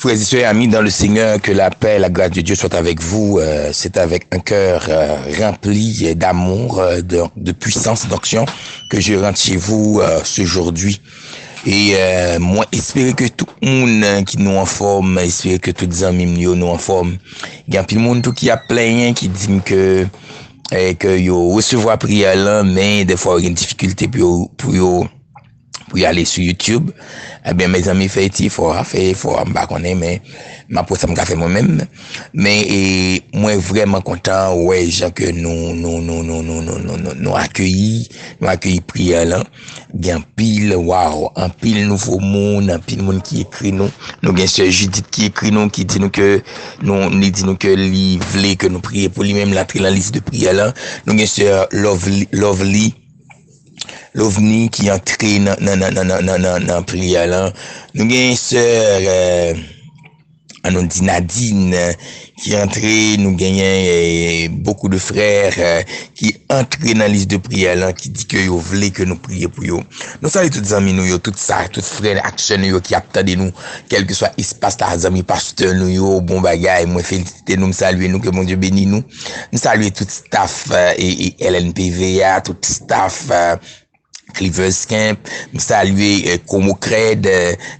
Frères et sœurs, amis dans le Seigneur, que la paix, la grâce de Dieu soit avec vous. C'est avec un cœur rempli d'amour, de puissance, d'action que je rentre chez vous ce aujourd'hui. Et moi, espérer que tout le monde qui nous en forme, espérer que tous les amis nous en forme. Il y a un peu de monde qui a plein qui dit que yo recevoir prière là, mais des fois il y a une difficulté pour y aller sur YouTube. Eh bien, mes amis, il faut m'ba connaître, mais ma pour ça me fait moi-même. Mais moi vraiment content ouais gens que nous accueilli prière là. Bien pile waouh, un pile nouveau monde, un pile monde qui écrit nous gain sœur Judith qui écrit nous qui dit nous que nous dit nous que li voulait que nous prier pour lui même l'entrer dans la liste de prière là. Nous gain sœur Lovni qui entré dans prière là. Nous gain sœur on dit Nadine qui entré, nous gagnons beaucoup de frères qui entré dans la liste de prière là, qui dit que vous voulez que nous prions pour eux. Nous saluons tous les amis nous, tout ça, tous frères action nous qui attendent nous, quel que soit espace les amis pasteurs nous, bon bagay, moi féliciter nous, saluer nous, que mon Dieu bénisse nous. Nous saluons tout staff et LNPVA, tout staff Clivers Camp, saluer Como Cred,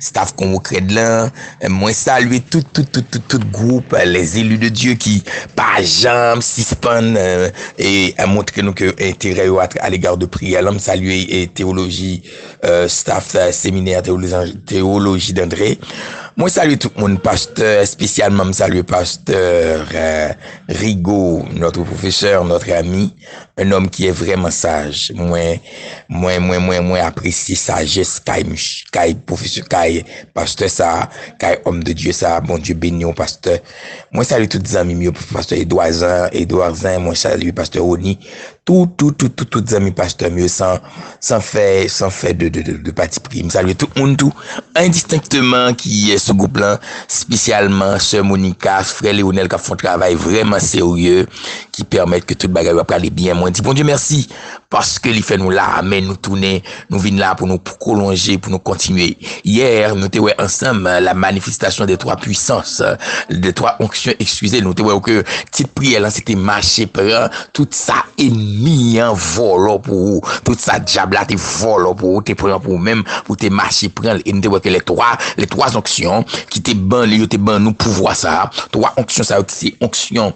staff Como Cred là, moi saluer tout groupe, les élus de Dieu qui pas jamais suspendent et à montrer nous que intérêt à l'égard de prière, là, saluer et théologie staff séminaire théologie d'André. Moi salue tout le monde, pasteur, spécialement salue pasteur Rigaud, notre professeur, notre ami, un homme qui est vraiment sage. Moi apprécié sagesse, Kai professeur, Kai pasteur ça, Kai homme de Dieu ça, bon Dieu béni au pasteur. Moi salue tous les amis mieux, pasteur Edouard Zin, moi salue pasteur Oni, tous les amis pasteur mieux sans fait de parti pris. Je salue tout le monde tout indistinctement qui est ce groupe là, spécialement sœur Monica, frère Léonel qui font un travail vraiment sérieux qui permettent que tout le bagage va aller bien. Moi dis bon Dieu merci parce que il fait nous là, mais nous tourner, nous venons là pour nous prolonger, pour nous continuer. Hier, nous étions ensemble la manifestation des trois puissances, des trois onctions, excusez, nous étions que petite prière là, c'était marcher prend tout ça ennemi en vol pour vous, tout ça diable là, t'es vol pour vous, t'es prend pour même pour te marcher prendre et nous étions que les trois onctions qui t'es ban nous pouvoir ça, trois onctions ça c'est onction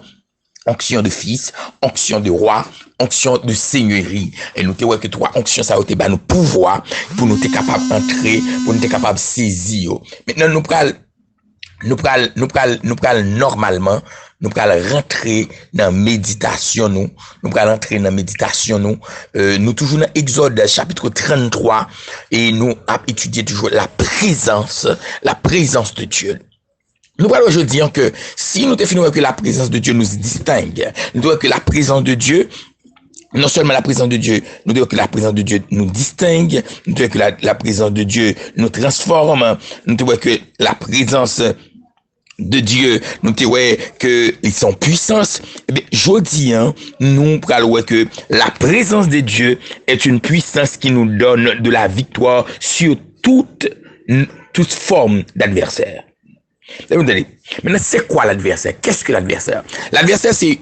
de fils, onction de roi, onction de seigneurie. Et nous te voyons que trois onctions ça te ba nous pouvoir pour nous être capable d'entrer, pour nous être capable de saisir. Maintenant nous pral normalement, nous pral rentrer dans méditation nous pral rentrer dans méditation nous toujours dans Exode chapitre 33 et nous a étudié toujours la présence de Dieu. Nous parlons aujourd'hui que si nous définissons que la présence de Dieu nous distingue, nous devons que la présence de Dieu, non seulement la présence de Dieu, nous devons que la présence de Dieu nous distingue, nous devons que la présence de Dieu nous transforme, nous devons que la présence de Dieu, nous devons que ils sont puissance. Eh bien, aujourd'hui, nous parlons que la présence de Dieu est une puissance qui nous donne de la victoire sur toute forme d'adversaire. Maintenant, c'est quoi l'adversaire? Qu'est-ce que l'adversaire? L'adversaire, c'est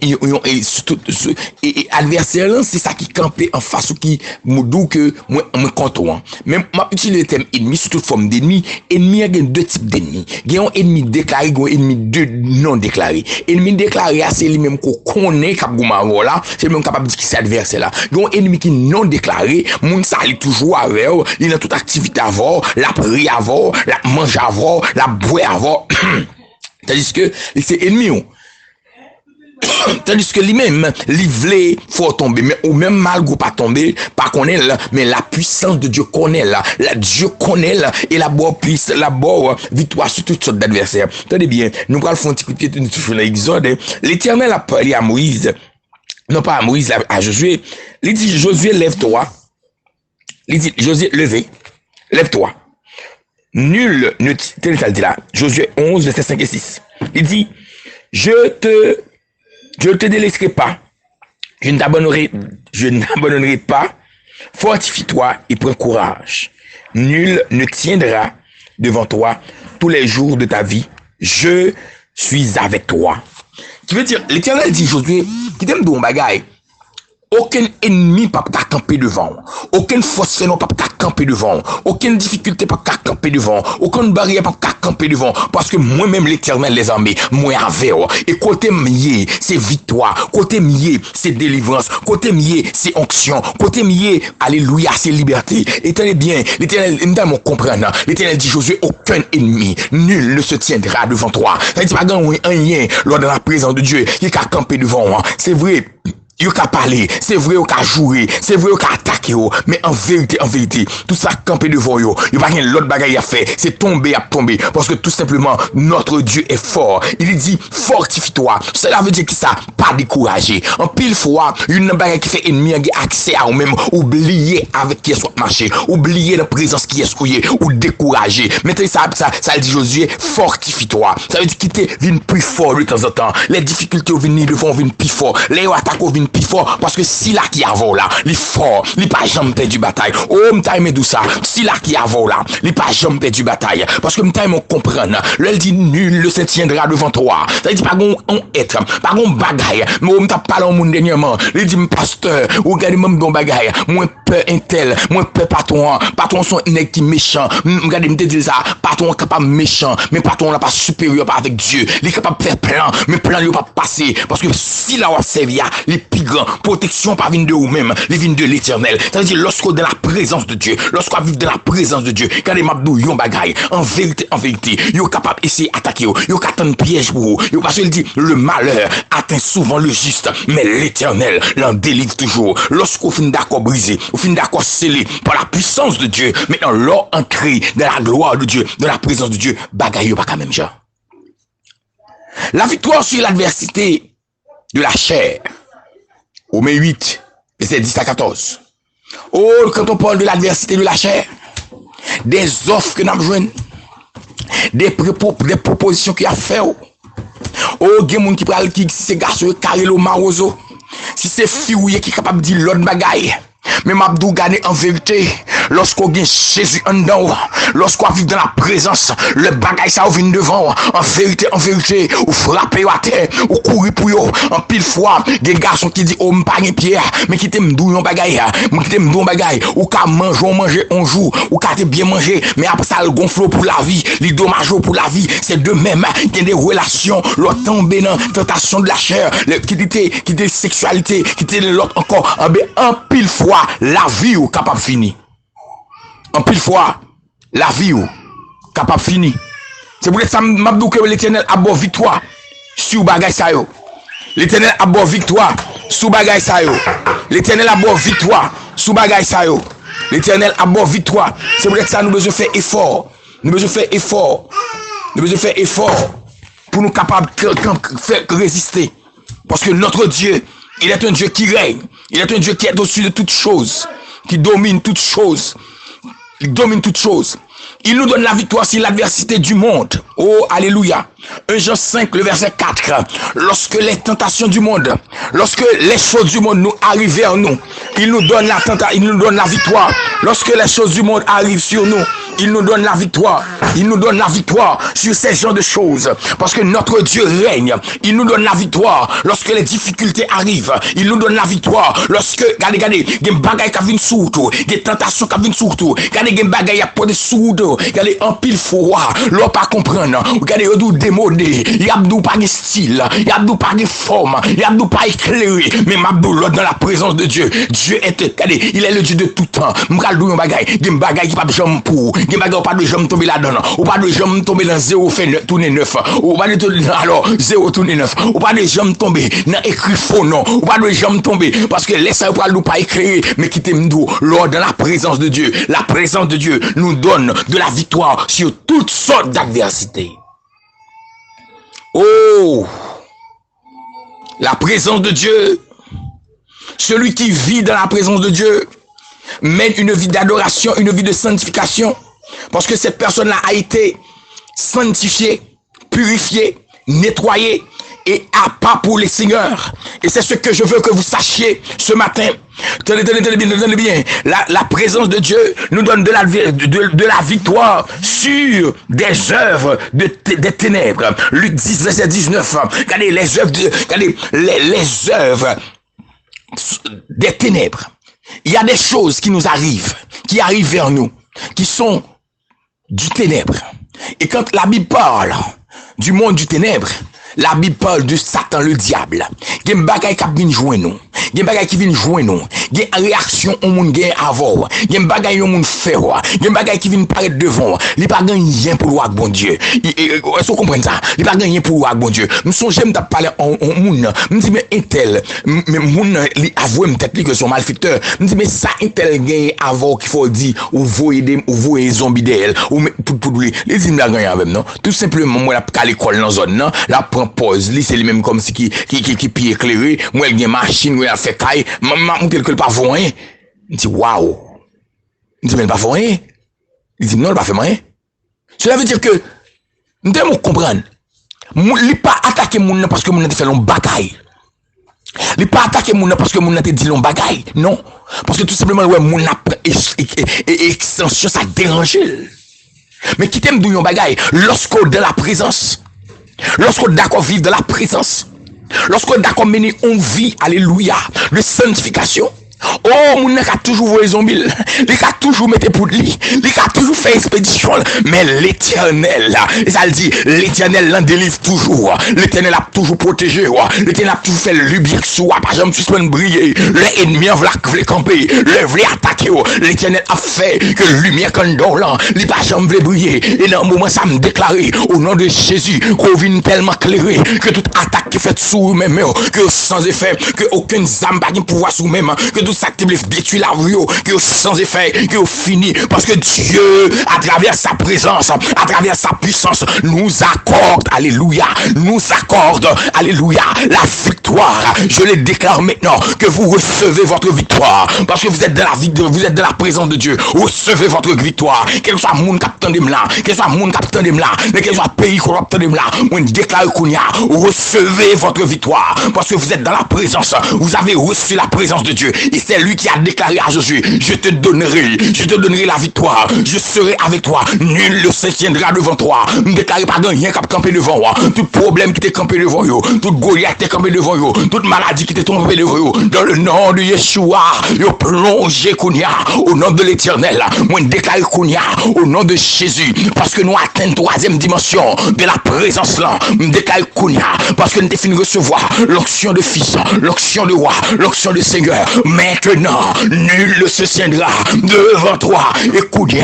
adversaire là, c'est ça qui campait en face ou qui me dit que moi me contrôle. Même m'a utilisé le terme ennemi sous toute forme d'ennemi. Ennemi il y a deux types d'ennemis. Il y a un ennemi déclaré, il y a un ennemi non déclaré. Ennemi déclaré, c'est lui même qu'on connaît cap goumaro là, c'est même capable de dire que c'est adversaire là. Il y a un ennemi qui non déclaré, moun ça il toujours avec, il dans toute activité avant, la prier avant, la manger avant, la boire avant. Tandis que c'est ennemi. Tandis que lui-même, il voulait faut tomber, mais ou même malgré pas tomber, pas connaître là, mais la puissance de Dieu connaît là, Dieu connaît là, et la bonne puissance, la bonne victoire sur toutes sortes d'adversaires. Tenez bien, nous allons faire un petit coup de pied sur l'Exode. L'Éternel a parlé à Moïse, non pas à Moïse, à Josué. Il dit, Josué, lève-toi. Il dit, Josué, lève-toi. Nul ne dit là. Josué 11, verset 5 et 6. Il dit, je te délaisserai pas. Je n'abandonnerai pas. Fortifie-toi et prends courage. Nul ne tiendra devant toi tous les jours de ta vie. je suis avec toi. Qui veut dire, l'Éternel dit Josué, qui t'aime don bagaille. Aucun ennemi pas camper devant. Aucune force non pas camper devant. Aucune difficulté pas camper devant. Aucune barrière pas camper devant. Parce que moi-même l'Éternel les armées, moi avec. Et côté mié, c'est victoire. Côté mié, c'est délivrance. Côté mié, c'est onction. Côté mié, alléluia, c'est liberté. Et tenez bien, l'Éternel, nous comprendre. L'Éternel dit Josué, aucun ennemi, nul ne se tiendra devant toi. Ça dit pas un lien lors de la présence de Dieu qui a camper devant. C'est vrai. Yo ka parler, c'est vrai yo ka jouer, c'est vrai yo ka attaquer yo, mais en vérité, tout ça campé devant yo, yo pas rien l'autre bagaille à faire, c'est tomber parce que tout simplement notre Dieu est fort. Il dit fortifie-toi. Cela veut dire que ça pas décourager. En pile fois, une bagaille qui fait ennemi a accès à ou même oublier avec qui est soit marcher, oublier la présence qui est souillé ou décourager. Maintenant ça dit Josué, fortifie-toi. Ça veut dire quitter vient plus fort de temps en temps. Les difficultés viennent devant viennent plus fort. Les attaques viennent plus fort parce que si là qui a là, il fort, il pas jamais perdu bataille. Oh, m'ta aimé tout ça. Si là qui a là, il pas jamais perdu bataille parce que m'ta aimé comprendre. Là dit nul ne se tiendra devant toi. Ça dit pas gon être, pas gon bagaille. Mais m'ta parlé au monde dernièrement. Il dit pasteur, ou regardez même don bagaille. Moins peur intel, moins peur patron son nèg qui méchant. Regardez m'te dit ça, patron capable méchant, mais patron là pas supérieur pas avec Dieu. Il est capable de faire plan, mais plan il pas passer parce que si là on servi les plus grands protection pas vient de vous même, les vient de l'Éternel. Ça veut dire lorsqu'on est dans la présence de Dieu, lorsqu'on vit dans la présence de Dieu, quand les mabdou yon bagay, en vérité, yo capable essayer attaquer yo attendre piège pour vous. Yo parce qu'il dit le malheur atteint souvent le juste, mais l'Éternel l'en délivre toujours. Lorsqu'on finit d'accord brisé, on finit d'accord scellé par la puissance de Dieu, maintenant l'or ancré dans la gloire de Dieu, dans la présence de Dieu, bagay yo pas quand même genre. La victoire sur l'adversité de la chair. Romains 8, verset 10 à 14. Oh, quand on parle de l'adversité de la chair, des offres que nous avons jouées, des propositions qu'il a fait. Oh, il y a des gens qui parlent qui c'est garçon carré le marozo. Si c'est fille qui est capable de dire l'autre bagaille. Mais m'abdou gagné en vérité, lorsqu'on gagne Jésus en dedans, lorsqu'on vit dans la présence, le bagage ça vient devant, en vérité, ou frapper à terre, ou courir pour yo, en pile fois, des garçons qui disent, oh, m'pas une pierre, mais qui t'aiment d'où yon bagay, qui t'aiment d'où bagay, ou qu'à manger un jour, ou qu'à te bien manger, mais après ça, le gonfle pour la vie, les dommages pour la vie, c'est de même, il y a des relations, l'autre tombé dans tentation de la chair, qui était sexualité, qui était l'autre encore, en pile fois, la vie ou capable fini. En pile fois, la vie ou capable fini. C'est pour ça m'abdou que l'Éternel a bon victoire sur bagay sa yo. L'Éternel a bon victoire sur bagay sa yo. L'Éternel a bon victoire sur bagay sa yo. L'Éternel a bon victoire. C'est pour ça nous besoin faire effort. Nous besoin faire effort. Nous besoin faire effort pour nous capables de résister. Parce que notre Dieu, il est un Dieu qui règne. Il est un Dieu qui est au-dessus de toutes choses, qui domine toutes choses. Il domine toutes choses. Il nous donne la victoire sur l'adversité du monde. Oh, alléluia. 1 Jean 5, le verset 4. Lorsque les tentations du monde, lorsque les choses du monde nous arrivent vers nous, il nous donne la victoire. Lorsque les choses du monde arrivent sur nous, il nous donne la victoire. Il nous donne la victoire sur ces genres de choses. Parce que notre Dieu règne. Il nous donne la victoire. Lorsque les difficultés arrivent, il nous donne la victoire. Lorsque, regardez, il y a des bagailles qui viennent surtout, des tentations qui viennent surtout. Regardez, il y a des bagailles qui viennent surtout. Regardez, en pile froid, l'on pas comprendre. Regardez, il y a des démodés. Il y a pas de style. Il y a pas de forme. Il y a pas éclairé. Mais Mabdou, dans la présence de Dieu, Dieu est, regardez, il est le Dieu de tout temps. M'kaldou yon bagay, il y a des bagailles qui pas de jambes pour. Il y a des bagailles qui pas de jambes tomber là-dedans. Ou pas de jambes tomber dans 0 fait tourner 9. Ou pas de alors 0 tourner 9. Ou pas de jambes tomber dans écrit faux non. Ou pas de jambes tomber parce que laisse pas nous pas éclairé mais qui t'aime nous lors de la présence de Dieu. La présence de Dieu nous donne de la victoire sur toutes sortes d'adversités. Oh, la présence de Dieu. Celui qui vit dans la présence de Dieu mène une vie d'adoration, une vie de sanctification. Parce que cette personne-là a été sanctifiée, purifiée, nettoyée et à part pour les seigneurs. Et c'est ce que je veux que vous sachiez ce matin. Tenez bien. La présence de Dieu nous donne de la victoire sur des œuvres des ténèbres. Luc 10, verset 19. Regardez les œuvres des ténèbres. Il y a des choses qui nous arrivent, qui arrivent vers nous, qui sont du ténèbre. Et quand la Bible parle du monde du ténèbre, la Bible parle de Satan, le diable. Il y a des bagailles qui viennent joindre nous. Il y a des bagailles qui viennent joindre nous. Il y a une réaction au monde qui avant. Il y a des bagailles au monde faire. Il y a des bagailles qui viennent paraître devant. Il n'y a pas rien pour le bon Dieu. Est-ce que vous comprenez ça? Il n'y a pas rien pour le bon Dieu. Nous sommes j'aime parler au monde. Je me dis, mais un tel, mais monde, avouez peut-être que son malfaiteur. Je me dis, mais ça, un tel gagne avant qu'il faut dire, ou voyez zombies d'elle, ou pour lui. Les hymnes la gagne même, non? Tout simplement, moi, à l'école dans la zone, non? La prend pause, lui, c'est lui-même comme si qui pied éclairé. Moi, il y a une machine, moi, il a fait caille. Maman, quelque pas rien. Il dit, waouh. Il dit, mais il pas rien. Il dit, non, il pas fait rien. Cela veut dire que, nous devons comprendre. Il pas attaqué moun parce que moun a fait long bagaille. Il pas attaqué moun parce que moun a dit long bagaille. Non. Parce que tout simplement, ouais, moun a extension, ça dérange. Mais qui t'aime d'où yon bagaille? Lorsqu'on de la présence, lorsqu'on d'accord vivre de la présence, lorsqu'on d'accord mener on vit, alléluia, de sanctification. Oh, mon a toujours vu les zombies, il a toujours mis pour lui, il a toujours fait expédition, mais l'éternel, ça le dit, l'éternel l'en délivre toujours, l'éternel a toujours protégé, l'éternel a toujours fait lumière sur moi, par exemple, tu peux briller, l'ennemi a voulu camper, le voulu attaquer, l'éternel a fait que lumière quand là, il pas jamais briller, et dans un moment, ça me déclarer, au nom de Jésus, qu'on vient tellement clairé, que toute attaque qui fait sur même, que sans effet, que aucune âme n'a pouvoir sur même, que tout ça qui détruit la vie, que sans effet, que fini, parce que Dieu, à travers sa présence, à travers sa puissance, nous accorde, alléluia, alléluia, la victoire. Je le déclare maintenant que vous recevez votre victoire, parce que vous êtes de la présence de Dieu. Recevez votre victoire. Quel soit monde capitaine de là, quel soit monde capitaine de là, quel soit pays corrupteur de là, moi je déclare qu'on y a, recevez votre victoire, parce que vous êtes dans la présence, vous avez reçu la présence de Dieu. Et c'est lui qui a déclaré à Josué, je te donnerai la victoire, je serai avec toi, nul ne se tiendra devant toi. Ne déclarez pas rien qui a campé devant moi, tout problème qui t'est campé devant vous, toute Goliath qui t'est campé devant vous, toute maladie qui t'est tombée devant vous, dans le nom de Yeshua, yo plongez Kounia, au nom de l'Éternel, moi déclare Kounia, au nom de Jésus, parce que nous atteignons troisième dimension de la présence là, déclare Kounia, parce que nous avons fini de recevoir l'onction de fils, l'onction de roi, l'onction de Seigneur. Maintenant, nul ne se tiendra devant toi. Écoute,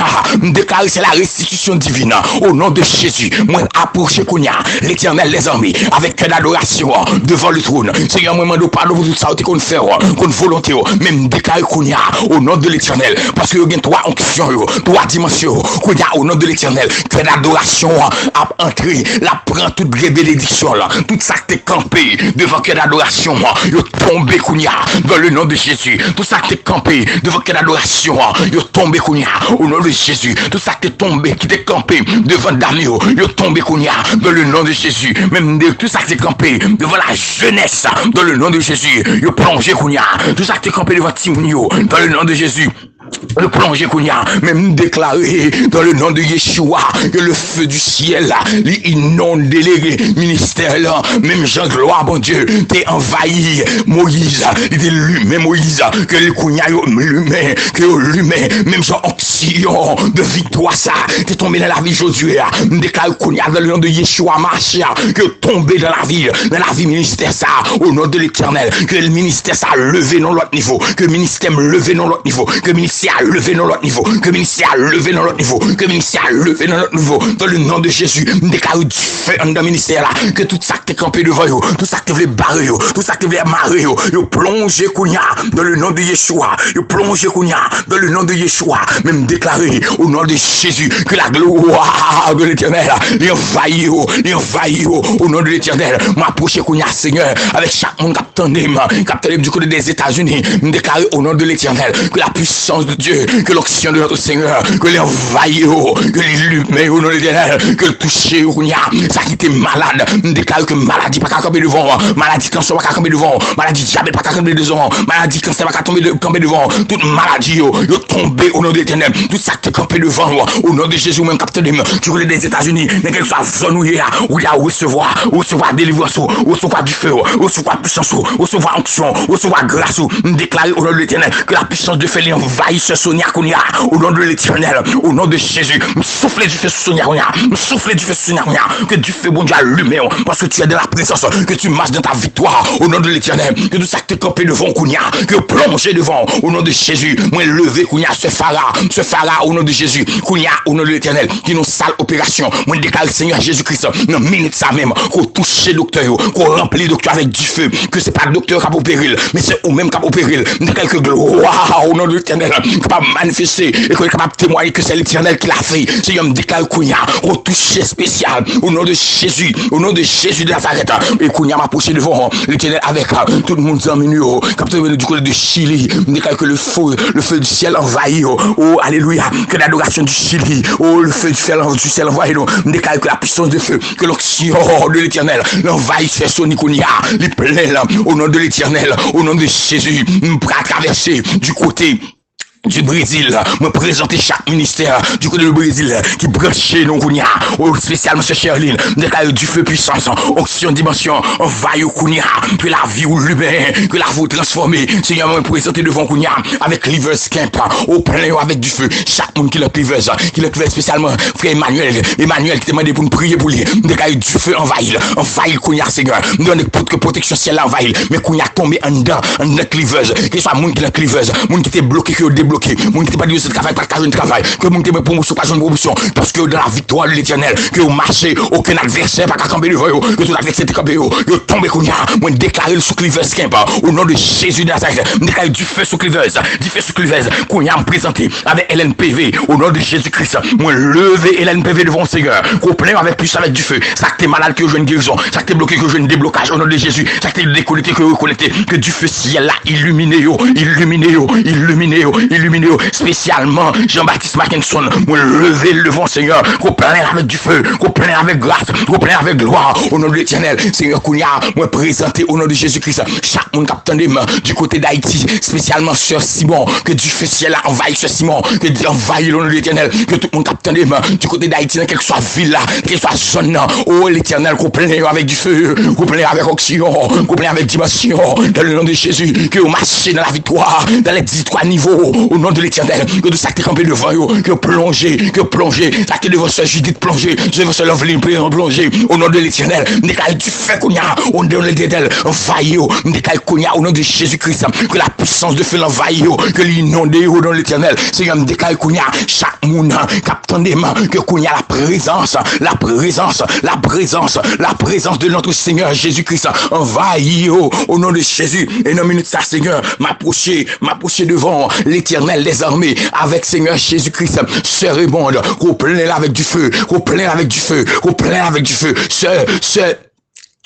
déclare c'est la restitution divine. Au nom de Jésus, moi approche Kounia, l'Éternel les armées, avec cœur d'adoration devant le trône. Seigneur, moi demande pardon pour tout ça qu'on fait, qu'on volonté, même déclare Kounia au nom de l'Éternel, parce que il y a trois onctions, trois dimensions. Kounia au nom de l'Éternel, cœur d'adoration a entré, la prend toute bénédiction là, toute ça qui est campé devant cœur d'adoration, yo tombé Kounia dans le nom de Jésus. Tout ça qui est campé devant quelle adoration, yo tombé Kounia au nom de Jésus. Tout ça qui est tombé, qui est campé devant Damio, yo tombé Kounia dans le nom de Jésus. Même tout ça qui est campé devant la jeunesse, dans le nom de Jésus, yo plongé Kounia. Tout ça qui est campé devant Timonio, dans le nom de Jésus. Le plonger Kounia, même déclaré dans le nom de Yeshua que le feu du ciel inonde les ministères là, même Jean-Gloire, bon Dieu, t'es envahi Moïse, il est lumé Moïse, que le Kounia lumé, que lumé, même Jean onction de victoire ça, t'es tombé dans la vie Josué, déclare Kounia dans le nom de Yeshua Machia, que tombé dans la vie ministère ça, au nom de l'Éternel, que le ministère ça levé dans l'autre niveau, que le ministère levé dans l'autre niveau, que le ministère a levé dans l'autre niveau, que le ministère a levé dans l'autre niveau, que le ministère a levé dans l'autre niveau, dans le nom de Jésus, déclare du feu dans le ministère là, que tout ça qui est campé devant vous, tout ça qui veut barrer, tout ça qui veut marrer, vous plongez Kounia dans le nom de Yeshua, vous plongez Kounia dans le nom de Yeshua, même déclarer au nom de Jésus que la gloire de l'Éternel, il envahit au nom de l'Éternel, m'approcher Kounia Seigneur, avec chaque monde qui attendait du côté des États-Unis, déclarer au nom de l'Éternel que la puissance de Dieu, que l'onction de notre Seigneur, que l'envahisse, que l'illume au nom de l'Éternel, que le toucher, ça qui était malade, déclare que maladie pas qu'à camper devant, maladie cancer pas qu'à camper devant, maladie diabète pas qu'à camper devant, maladie cancer pas qu'à camper devant, toute maladie, yo tombé au nom de l'Éternel, tout ça qui est campé devant, au nom de Jésus, même capteur de tu voulais des États-Unis, mais quelle soit zone où il y a recevoir délivrance, recevoir du feu, recevoir puissance, recevoir onction, recevoir grâce, déclarer au nom de l'Éternel que la puissance de feu envahit ce Sonia Kounia, au nom de l'Éternel, au nom de Jésus, soufflez du feu Sonia Kounia, soufflez du feu Sonia Kounia, que du feu bon Dieu allumé, parce que tu es dans la présence, que tu marches dans ta victoire, au nom de l'Éternel, que tout ça que tu es campé devant Kounia, que plongez devant, au nom de Jésus, moi lever Kounia, ce phara, au nom de Jésus, Kounia, au nom de l'Éternel, qui nous sale opération, moi déclare le Seigneur Jésus-Christ, dans minute ça même, qu'on touche le docteur, qu'on remplit le docteur avec du feu, que c'est pas le docteur qui a opéré, mais c'est ou même qui a opéré, de quelque gloire, au nom de l'Éternel, capable de manifester, et qu'on est capable de témoigner que c'est l'Éternel qui l'a fait, Seigneur me déclare Kounia, qu'on touche spécial, au nom de Jésus de Nazareth, et Kounia m'a poussé devant l'Éternel avec tout le monde en milieu, capable du côté de Chili, me déclare que le feu du ciel envahit, oh alléluia, que l'adoration du Chili, oh le feu du ciel envahit, me déclare que la puissance de feu, que l'onction de l'Éternel l'envahit sur Sonikounia, les pleins au nom de l'Éternel, au nom de Jésus, pour traverser du côté du Brésil, me présenter chaque ministère du côté du Brésil qui branchait nous Kounia, spécialement ce Cherline, déclare du feu puissance, onction dimension, envahit Kounia, que la vie ou l'humain, que la vie transformée, Seigneur me présenter devant Kounia avec Cleavers Camp, au plein avec du feu, chaque monde qui le Cleavers spécialement frère Emmanuel qui te demandé pour nous prier pour lui, déclare du feu envahit Kounia Seigneur, nous donne que protection ciel envahit, mais Kounia tombé en dedans Cleavers, que soit monde qui le Cleavers, monde qui était bloqué qui bloqué, mon qui pas dit ce travail, pas de travail, que mon qui me promotion, pas de promotion, parce que dans la victoire de l'Éternel, que au marché, aucun adversaire, pas qu'à camper devant eux, que tout adversaire est campé, que tombe Kounia, moi déclarer le sous Cleavers Camp, au nom de Jésus de Nazareth, déclarer du feu sous Cleavers, Kounia me présenter avec LNPV, au nom de Jésus-Christ, moi lever LNPV devant le Seigneur, qu'on plein avec plus avec du feu, ça que t'es malade que je une guérison, ça que t'es bloqué que je une déblocage, au nom de Jésus, ça que t'es déconnecté que reconnecté, que du feu ciel là, illuminé, spécialement Jean-Baptiste Mackinson, moi lever le devant Seigneur, qu'on plein avec du feu, qu'on plein avec grâce, qu'on plein avec gloire, au nom de l'Éternel, Seigneur Kounia, moi présenter au nom de Jésus-Christ, chaque monde captant des mains du côté d'Haïti, spécialement Sœur Simon, que du feu ciel là envahit Sœur Simon, que Dieu envahit au nom de l'Éternel, que tout le monde captant des mains du côté d'Haïti, dans quelle soit ville là, quelle soit zone là, oh l'Éternel, qu'on plein avec du feu, qu'on plein avec onction, qu'on plein avec dimension, dans le nom de Jésus, que vous marchez dans la victoire, dans les 13 niveaux, au nom de l'Éternel, que de ça qui est campé devant eux, que plonger, ça qui est devant ce Judith plonger, devant ce Loveline plonger, au nom de l'Éternel, déclare du feu Kounia, au nom de l'Éternel, envahit, déclare Kounia, au nom de Jésus-Christ, que la puissance de feu l'envahit, que l'inondé au nom de l'Éternel, Seigneur, déclare Kounia, chaque monde, captant des mains, que Kounia la présence de notre Seigneur Jésus-Christ, envahit, au nom de Jésus, et non minute ça, Seigneur, m'approcher devant l'Éternel des armées, avec Seigneur Jésus-Christ, sœur et monde, qu'on plein avec du feu,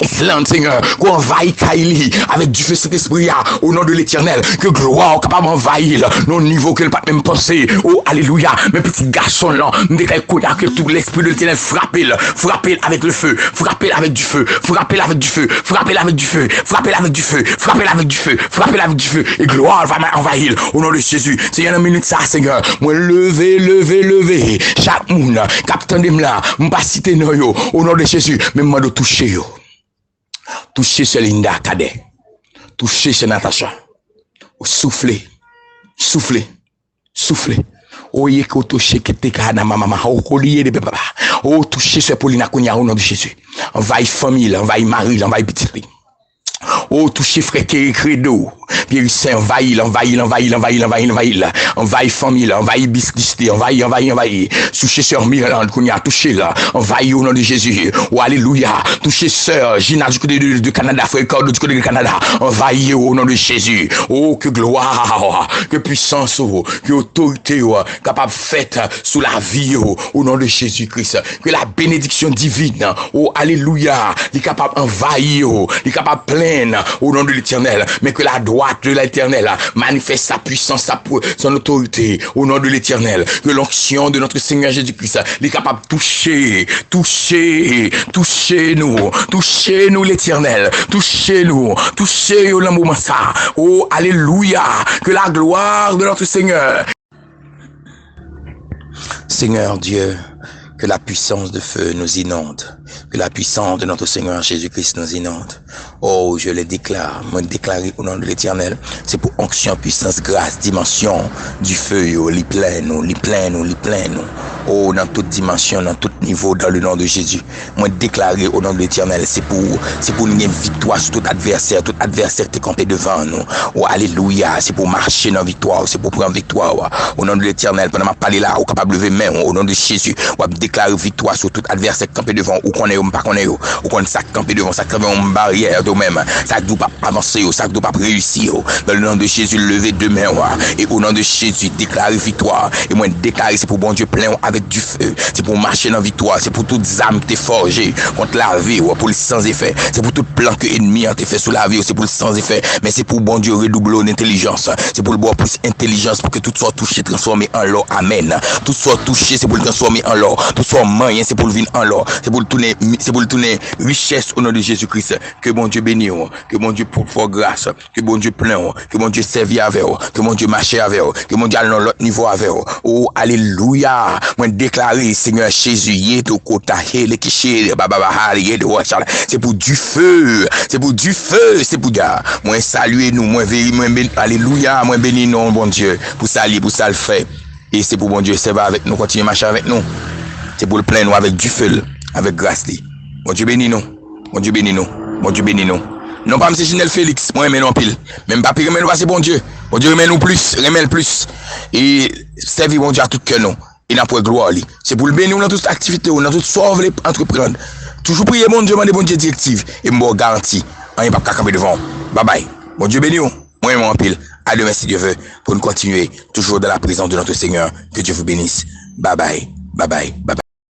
Island, Seigneur, qu'on envahit Kaili avec du feu cet esprit au nom de l'Éternel, que gloire capable d'envahir nos niveaux que le pas même pensé, oh alléluia, mes petits garçons là, que tout l'esprit de l'Éternel frappe avec le feu, frappe avec du feu, et gloire va envahir au nom de Jésus. Seigneur, une minute ça, Seigneur, moi lever, chaque monde, capitaine de là, m'pas citer nous yo, au nom de Jésus, même moi de toucher yo. Toucher ce Linda Cadet, toucher ce Natacha, souffler. Oye ko toucher kete kana mama o collier de papa. O toucher ce Paulina Kounia au nom de Jésus. Envahit famille, envahit mari, envahit petite. Oh, touché frère Credo. Pierre Saint, envahit, famille, envahit biscuit, envahit. Touché sœur Miranda, qu'on y a touché là. Envahit au nom de Jésus. Oh, alléluia. Touché sœur Gina du côté du Canada, frère Cordo du côté du Canada. Envahit au nom de Jésus. Oh, que gloire, que puissance, que autorité, capable faite sous la vie, au nom de Jésus-Christ. Que la bénédiction divine, oh, alléluia, est capable envahir, est capable pleine au nom de l'Éternel, mais que la droite de l'Éternel manifeste sa puissance, son autorité au nom de l'Éternel. Que l'onction de notre Seigneur Jésus-Christ est capable de toucher nous l'Éternel, touchez-nous au moment ça. Oh, alléluia, que la gloire de notre Seigneur. Seigneur Dieu, que la puissance de feu nous inonde, que la puissance de notre Seigneur Jésus-Christ nous inonde. Oh, je le déclare, moi déclaré au nom de l'Éternel, c'est pour onction, puissance, grâce, dimension du feu, les plein nous. Oh, dans toute dimension, dans tout niveau, dans le nom de Jésus. Moi déclaré au nom de l'Éternel, c'est pour nous gagner victoire sur tout adversaire qui est campé devant nous. Oh, alléluia, c'est pour marcher dans victoire, c'est pour prendre victoire. Au nom de l'Éternel, pendant ma parler là, au capable de lever main, au nom de Jésus, on va déclarer victoire sur tout adversaire qui est campé devant, ou qu'on est, ou pas qu'on est, ou qu'on est ça campé devant, ça campé en barrière de même, ça ne doit pas avancer, ça ne doit pas réussir. Dans le nom de Jésus, lever deux mains, et au nom de Jésus, déclarer victoire. Et moi, déclarer, c'est pour bon Dieu plein avec du feu, c'est pour marcher dans victoire, c'est pour toutes âmes t'es forgé contre la vie, ou pour le sans effet, c'est pour tout plan que ennemi a fait sous la vie, c'est pour le sans effet, mais c'est pour bon Dieu redoubler l'intelligence, c'est pour le boire plus intelligence, pour que tout soit touché, transformé en l'or, amen. Tout soit touché, c'est pour le transformer en l'or, tout soit moyen, c'est pour le vivre en l'or, c'est pour le tourner richesse au nom de Jésus-Christ. Que bon Dieu bénisse, que bon Dieu pour grâce, que bon Dieu plein, que bon Dieu servi avec, que bon Dieu marche avec, que bon Dieu aille dans l'autre niveau avec. Oh, alléluia. Moi déclarer, Seigneur Jésus, c'est pour du feu, c'est pour gars. Moi saluer nous, moi alléluia, moi bénis nous, bon Dieu, pour ça le fait. Et c'est pour bon Dieu, servir avec nous, continuer à marcher avec nous. C'est pour le plein nous avec du feu, avec grâce. Bon Dieu bénis nous. Bon Dieu bénis nous. Bon Dieu bénis nous. Non pas M. Ginel Félix, moi remets non pile. Même pas pire remets nous c'est bon Dieu. Bon Dieu remets nous plus, remets le plus. Et servir bon Dieu à tout cœur nous. Et n'a pour gloire lui. C'est pour le bénir dans toute activité, dans toute sauve les entreprendre. Toujours prier bon Dieu, demander bon Dieu directive et me garantie. On pas camper devant. Bye bye. Bon Dieu bénis nous. Moi remets en pile. À demain si Dieu veut pour nous continuer toujours dans la présence de notre Seigneur. Que Dieu vous bénisse. Bye bye. Bye bye. Bye bye.